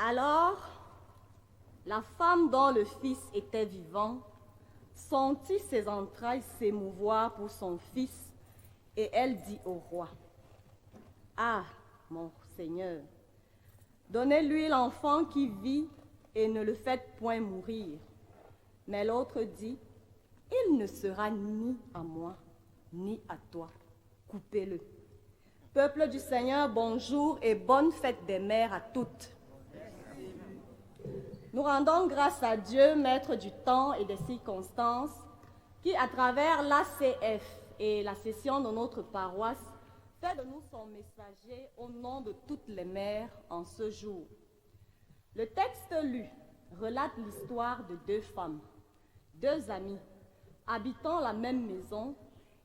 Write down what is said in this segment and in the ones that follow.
Alors, la femme dont le fils était vivant sentit ses entrailles s'émouvoir pour son fils, et elle dit au roi, « Ah, mon Seigneur, donnez-lui l'enfant qui vit et ne le faites point mourir. » Mais l'autre dit, « Il ne sera ni à moi, ni à toi. Coupez-le. » Peuple du Seigneur, bonjour et bonne fête des mères à toutes. Nous rendons grâce à Dieu, maître du temps et des circonstances, qui, à travers l'ACF et la session de notre paroisse, fait de nous son messager au nom de toutes les mères en ce jour. Le texte lu relate l'histoire de deux femmes, deux amies, habitant la même maison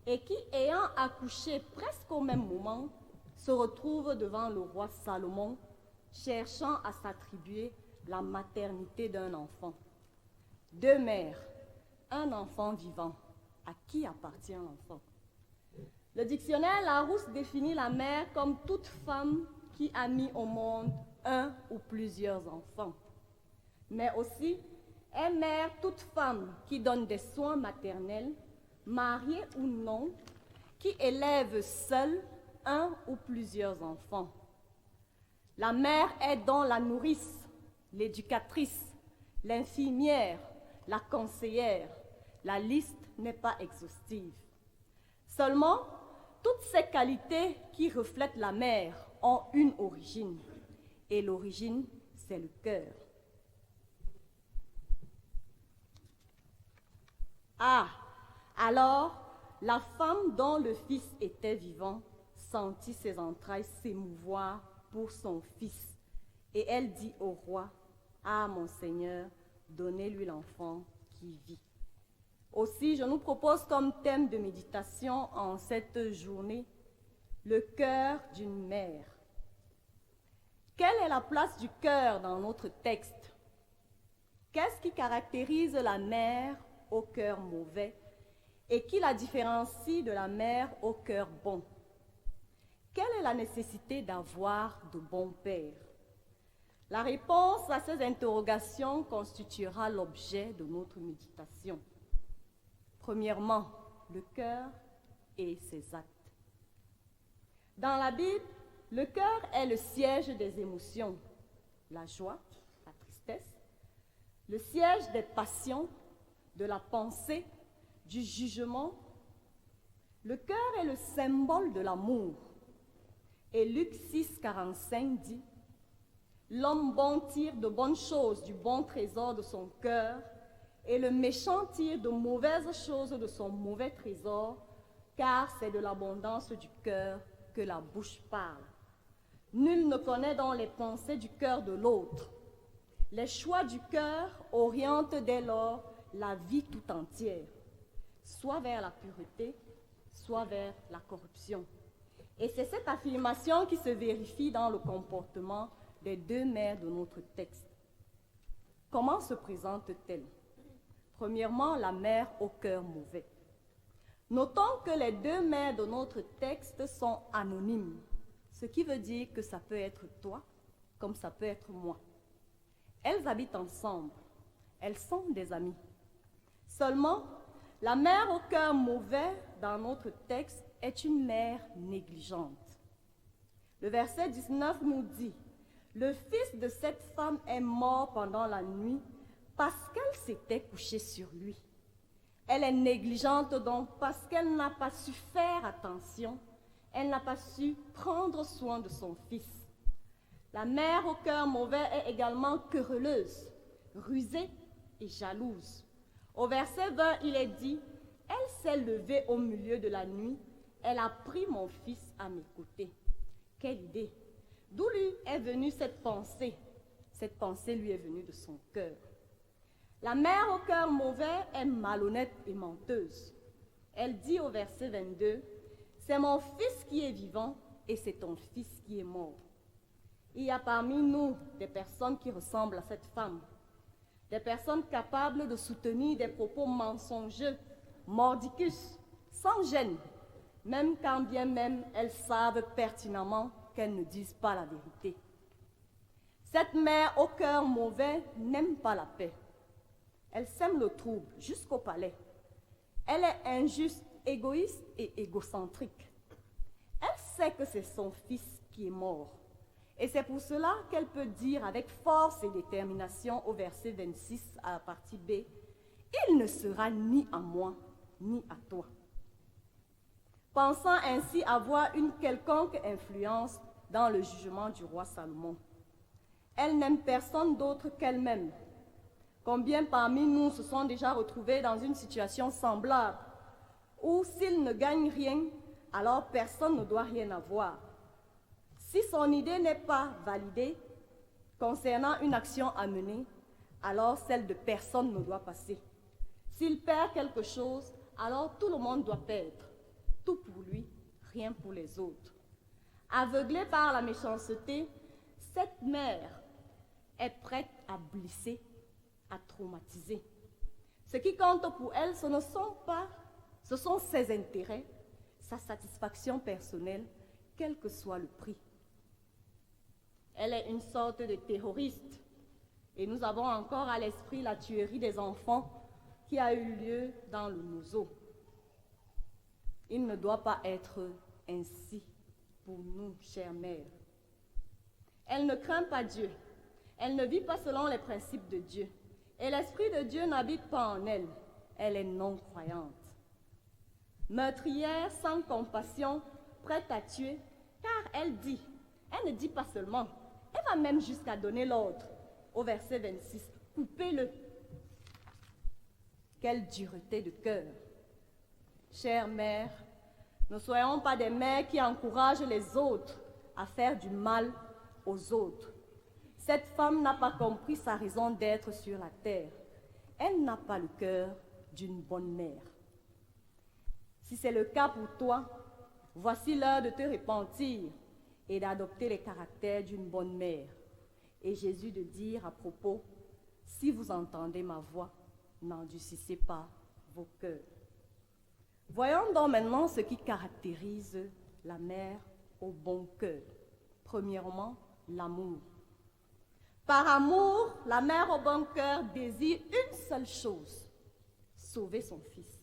et qui, ayant accouché presque au même moment, se retrouvent devant le roi Salomon, cherchant à s'attribuer la maternité d'un enfant. Deux mères, un enfant vivant. À qui appartient l'enfant? Le dictionnaire Larousse définit la mère comme toute femme qui a mis au monde un ou plusieurs enfants, mais aussi est mère toute femme qui donne des soins maternels, mariée ou non, qui élève seule un ou plusieurs enfants. La mère est donc la nourrice, l'éducatrice, l'infirmière, la conseillère. La liste n'est pas exhaustive. Seulement, toutes ces qualités qui reflètent la mère ont une origine. Et l'origine, c'est le cœur. Ah, alors, la femme dont le fils était vivant sentit ses entrailles s'émouvoir pour son fils. Et elle dit au roi, « Ah, mon Seigneur, donnez-lui l'enfant qui vit. » Aussi, je nous propose comme thème de méditation en cette journée, le cœur d'une mère. Quelle est la place du cœur dans notre texte? Qu'est-ce qui caractérise la mère au cœur mauvais et qui la différencie de la mère au cœur bon? Quelle est la nécessité d'avoir de bons pères? La réponse à ces interrogations constituera l'objet de notre méditation. Premièrement, le cœur et ses actes. Dans la Bible, le cœur est le siège des émotions, la joie, la tristesse, le siège des passions, de la pensée, du jugement. Le cœur est le symbole de l'amour. Et Luc 6, 45 dit, « L'homme bon tire de bonnes choses du bon trésor de son cœur, et le méchant tire de mauvaises choses de son mauvais trésor, car c'est de l'abondance du cœur que la bouche parle. Nul ne connaît donc les pensées du cœur de l'autre. Les choix du cœur orientent dès lors la vie tout entière, soit vers la pureté, soit vers la corruption. » Et c'est cette affirmation qui se vérifie dans le comportement des deux mères de notre texte. Comment se présente-t-elle? Premièrement, la mère au cœur mauvais. Notons que les deux mères de notre texte sont anonymes, ce qui veut dire que ça peut être toi comme ça peut être moi. Elles habitent ensemble, elles sont des amies. Seulement, la mère au cœur mauvais dans notre texte est une mère négligente. Le verset 19 nous dit, « Le fils de cette femme est mort pendant la nuit parce qu'elle s'était couchée sur lui. » Elle est négligente donc parce qu'elle n'a pas su faire attention, elle n'a pas su prendre soin de son fils. La mère au cœur mauvais est également querelleuse, rusée et jalouse. Au verset 20, il est dit, « Elle s'est levée au milieu de la nuit, elle a pris mon fils à mes côtés. » Quelle idée! D'où lui est venue cette pensée? Cette pensée lui est venue de son cœur. La mère au cœur mauvais est malhonnête et menteuse. Elle dit au verset 22, « C'est mon fils qui est vivant et c'est ton fils qui est mort. » Il y a parmi nous des personnes qui ressemblent à cette femme, des personnes capables de soutenir des propos mensongers, mordicus, sans gêne, même quand bien même elles savent pertinemment qu'elles ne disent pas la vérité. Cette mère au cœur mauvais n'aime pas la paix. Elle sème le trouble jusqu'au palais. Elle est injuste, égoïste et égocentrique. Elle sait que c'est son fils qui est mort. Et c'est pour cela qu'elle peut dire avec force et détermination au verset 26 à la partie B, « Il ne sera ni à moi, ni à toi ». Pensant ainsi avoir une quelconque influence dans le jugement du roi Salomon. Elle n'aime personne d'autre qu'elle-même. Combien parmi nous se sont déjà retrouvés dans une situation semblable où s'ils ne gagnent rien, alors personne ne doit rien avoir. Si son idée n'est pas validée concernant une action à mener, alors celle de personne ne doit passer. S'il perd quelque chose, alors tout le monde doit perdre. Tout pour lui, rien pour les autres. Aveuglée par la méchanceté, cette mère est prête à blesser, à traumatiser. Ce qui compte pour elle, ce sont ses intérêts, sa satisfaction personnelle, quel que soit le prix. Elle est une sorte de terroriste. Et nous avons encore à l'esprit la tuerie des enfants qui a eu lieu dans le Mousso. Il ne doit pas être ainsi pour nous, chères mères. Elle ne craint pas Dieu. Elle ne vit pas selon les principes de Dieu. Et l'Esprit de Dieu n'habite pas en elle. Elle est non-croyante. Meurtrière, sans compassion, prête à tuer, car elle ne dit pas seulement, elle va même jusqu'à donner l'ordre. Au verset 26, coupez-le. Quelle dureté de cœur. Chère mère, ne soyons pas des mères qui encouragent les autres à faire du mal aux autres. Cette femme n'a pas compris sa raison d'être sur la terre. Elle n'a pas le cœur d'une bonne mère. Si c'est le cas pour toi, voici l'heure de te repentir et d'adopter les caractères d'une bonne mère. Et Jésus de dire à propos, si vous entendez ma voix, n'endurcissez pas vos cœurs. Voyons donc maintenant ce qui caractérise la mère au bon cœur. Premièrement, l'amour. Par amour, la mère au bon cœur désire une seule chose, sauver son fils.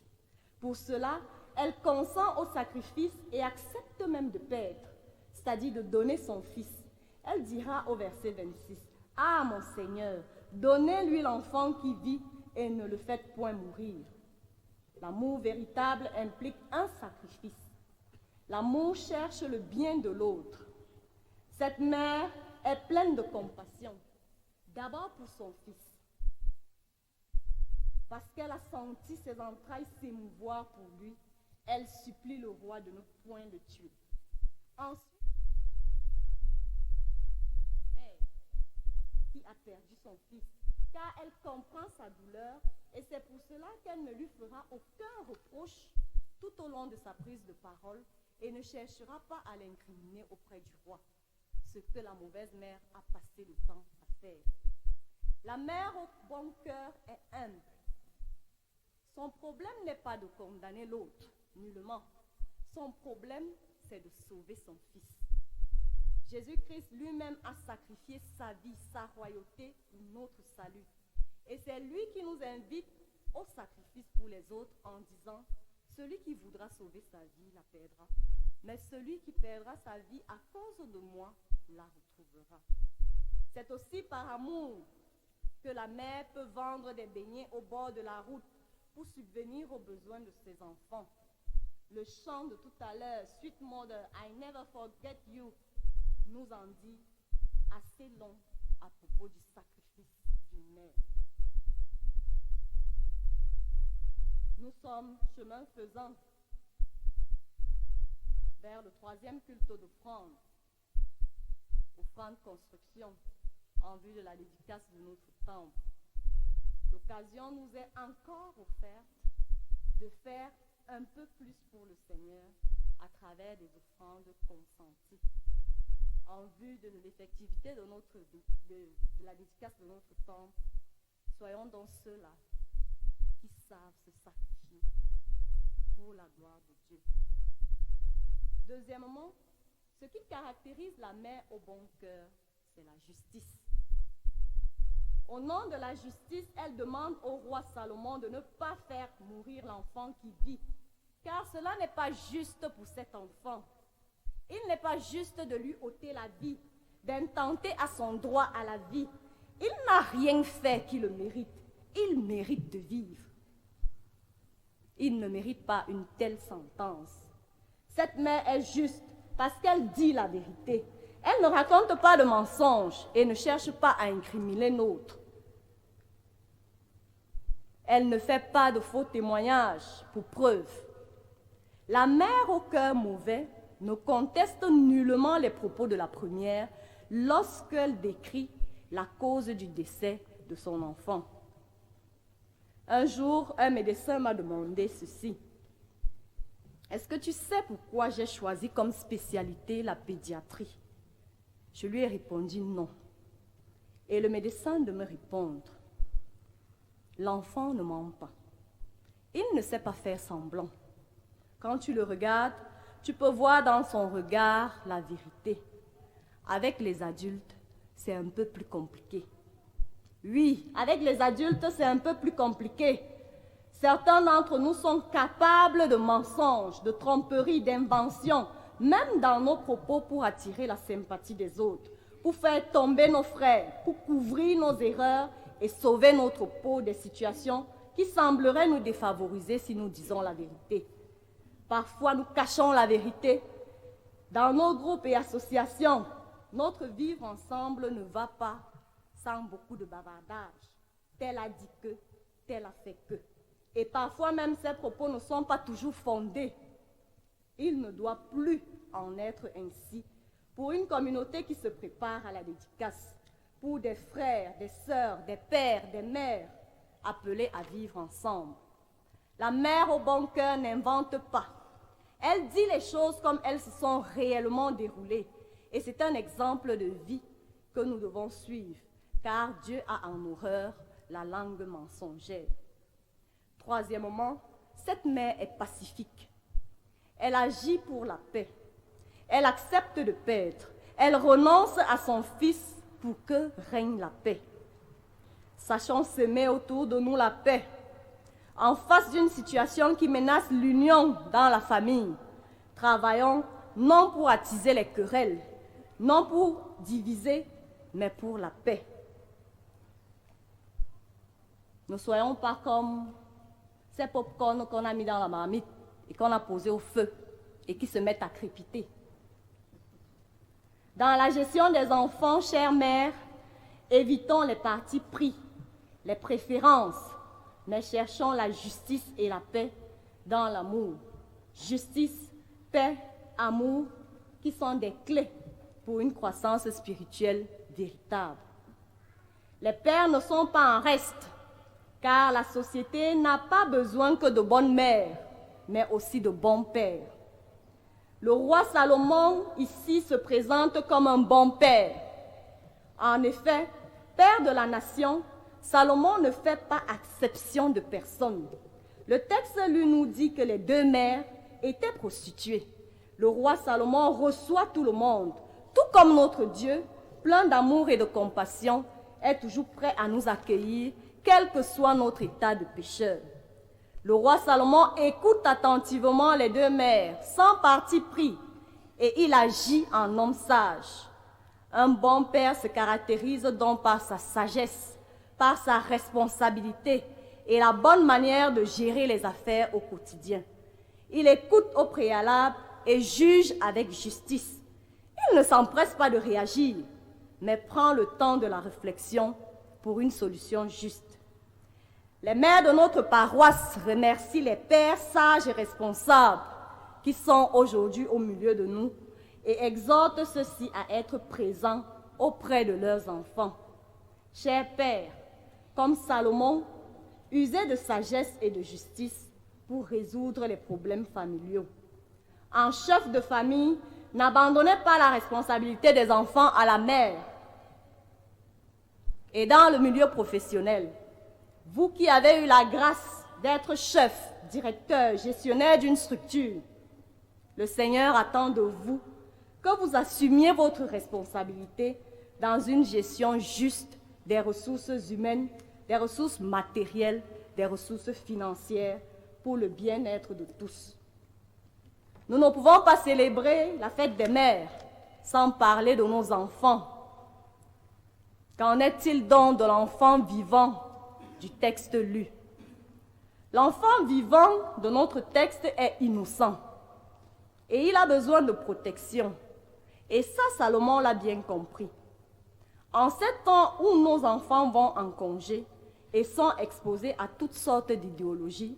Pour cela, elle consent au sacrifice et accepte même de perdre, c'est-à-dire de donner son fils. Elle dira au verset 26, « Ah, mon Seigneur, donnez-lui l'enfant qui vit et ne le faites point mourir. » L'amour véritable implique un sacrifice. L'amour cherche le bien de l'autre. Cette mère est pleine de compassion, d'abord pour son fils, parce qu'elle a senti ses entrailles s'émouvoir pour lui, elle supplie le roi de ne point le tuer. Ensuite, mère qui a perdu son fils, car elle comprend sa douleur et c'est pour cela qu'elle ne lui fera aucun reproche tout au long de sa prise de parole et ne cherchera pas à l'incriminer auprès du roi, ce que la mauvaise mère a passé le temps à faire. La mère au bon cœur est humble. Son problème n'est pas de condamner l'autre, nullement. Son problème, c'est de sauver son fils. Jésus-Christ lui-même a sacrifié sa vie, sa royauté pour notre salut. Et c'est lui qui nous invite au sacrifice pour les autres en disant, celui qui voudra sauver sa vie la perdra, mais celui qui perdra sa vie à cause de moi la retrouvera. C'est aussi par amour que la mère peut vendre des beignets au bord de la route pour subvenir aux besoins de ses enfants. Le chant de tout à l'heure, Sweet Mother, I Never Forget You, nous en dit assez long à propos du sacrifice d'une mère. Nous sommes chemin faisant vers le troisième culte d'offrande, offrande construction, en vue de la dédicace de notre temple. L'occasion nous est encore offerte de faire un peu plus pour le Seigneur à travers des offrandes consenties. En vue de l'effectivité de la dédicace de notre temple, soyons donc ceux-là qui savent se sacrifier pour la gloire de Dieu. Deuxièmement, ce qui caractérise la mère au bon cœur, c'est la justice. Au nom de la justice, elle demande au roi Salomon de ne pas faire mourir l'enfant qui vit, car cela n'est pas juste pour cet enfant. Il n'est pas juste de lui ôter la vie, d'intenter à son droit à la vie. Il n'a rien fait qui le mérite. Il mérite de vivre. Il ne mérite pas une telle sentence. Cette mère est juste parce qu'elle dit la vérité. Elle ne raconte pas de mensonges et ne cherche pas à incriminer l'autre. Elle ne fait pas de faux témoignages pour preuve. La mère au cœur mauvais ne conteste nullement les propos de la première lorsqu'elle décrit la cause du décès de son enfant. Un jour, un médecin m'a demandé ceci. Est-ce que tu sais pourquoi j'ai choisi comme spécialité la pédiatrie? Je lui ai répondu non. Et le médecin de me répondre. L'enfant ne ment pas. Il ne sait pas faire semblant. Quand tu le regardes, tu peux voir dans son regard la vérité. Avec les adultes, c'est un peu plus compliqué. Oui, avec les adultes, c'est un peu plus compliqué. Certains d'entre nous sont capables de mensonges, de tromperies, d'inventions, même dans nos propos pour attirer la sympathie des autres, pour faire tomber nos frères, pour couvrir nos erreurs et sauver notre peau des situations qui sembleraient nous défavoriser si nous disons la vérité. Parfois, nous cachons la vérité. Dans nos groupes et associations, notre vivre ensemble ne va pas sans beaucoup de bavardage. Tel a dit que, tel a fait que. Et parfois même, ces propos ne sont pas toujours fondés. Il ne doit plus en être ainsi pour une communauté qui se prépare à la dédicace, pour des frères, des sœurs, des pères, des mères appelés à vivre ensemble. La mère au bon cœur n'invente pas. Elle dit les choses comme elles se sont réellement déroulées. Et c'est un exemple de vie que nous devons suivre, car Dieu a en horreur la langue mensongère. Troisièmement, cette mère est pacifique. Elle agit pour la paix. Elle accepte de perdre. Elle renonce à son fils pour que règne la paix. Sachons semer autour de nous la paix. En face d'une situation qui menace l'union dans la famille, travaillons non pour attiser les querelles, non pour diviser, mais pour la paix. Ne soyons pas comme ces pop-corns qu'on a mis dans la marmite et qu'on a posé au feu et qui se mettent à crépiter. Dans la gestion des enfants, chère mère, évitons les partis pris, les préférences, mais cherchons la justice et la paix dans l'amour. Justice, paix, amour, qui sont des clés pour une croissance spirituelle véritable. Les pères ne sont pas en reste, car la société n'a pas besoin que de bonnes mères, mais aussi de bons pères. Le roi Salomon, ici, se présente comme un bon père. En effet, père de la nation, Salomon ne fait pas exception de personne. Le texte lui nous dit que les deux mères étaient prostituées. Le roi Salomon reçoit tout le monde, tout comme notre Dieu, plein d'amour et de compassion, est toujours prêt à nous accueillir, quel que soit notre état de pécheur. Le roi Salomon écoute attentivement les deux mères, sans parti pris, et il agit en homme sage. Un bon père se caractérise donc par sa sagesse, par sa responsabilité et la bonne manière de gérer les affaires au quotidien. Il écoute au préalable et juge avec justice. Il ne s'empresse pas de réagir, mais prend le temps de la réflexion pour une solution juste. Les mères de notre paroisse remercient les pères sages et responsables qui sont aujourd'hui au milieu de nous et exhortent ceux-ci à être présents auprès de leurs enfants. Chers pères, comme Salomon, usez de sagesse et de justice pour résoudre les problèmes familiaux. En chef de famille, n'abandonnez pas la responsabilité des enfants à la mère. Et dans le milieu professionnel, vous qui avez eu la grâce d'être chef, directeur, gestionnaire d'une structure, le Seigneur attend de vous que vous assumiez votre responsabilité dans une gestion juste des ressources humaines, des ressources matérielles, des ressources financières pour le bien-être de tous. Nous ne pouvons pas célébrer la fête des mères sans parler de nos enfants. Qu'en est-il donc de l'enfant vivant du texte lu? L'enfant vivant de notre texte est innocent et il a besoin de protection. Et ça, Salomon l'a bien compris. En ces temps où nos enfants vont en congé et sont exposés à toutes sortes d'idéologies,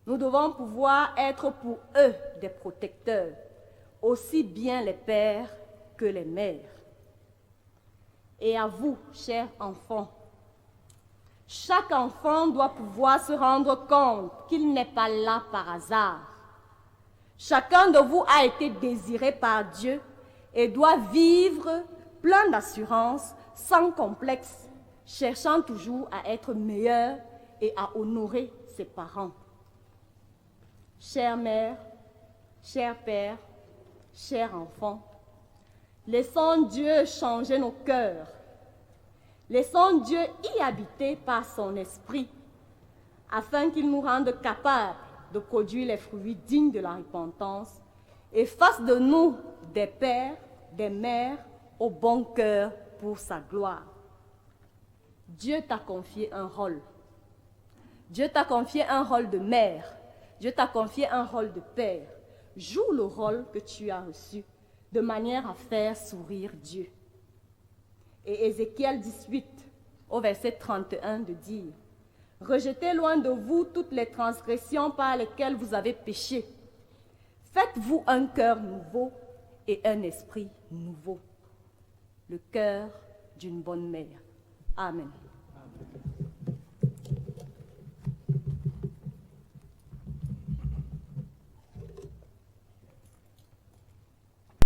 nous devons pouvoir être pour eux des protecteurs, aussi bien les pères que les mères. Et à vous, chers enfants, chaque enfant doit pouvoir se rendre compte qu'il n'est pas là par hasard. Chacun de vous a été désiré par Dieu et doit vivre plein d'assurance, sans complexe, cherchant toujours à être meilleur et à honorer ses parents. Chère mère, cher père, chers enfants, laissons Dieu changer nos cœurs. Laissons Dieu y habiter par son esprit, afin qu'il nous rende capables de produire les fruits dignes de la repentance et fasse de nous des pères, des mères au bon cœur pour sa gloire. Dieu t'a confié un rôle. Dieu t'a confié un rôle de mère. Dieu t'a confié un rôle de père. Joue le rôle que tu as reçu de manière à faire sourire Dieu. Et Ézéchiel 18, au verset 31, de dire: rejetez loin de vous toutes les transgressions par lesquelles vous avez péché. Faites-vous un cœur nouveau et un esprit nouveau. Le cœur d'une bonne mère. Amen.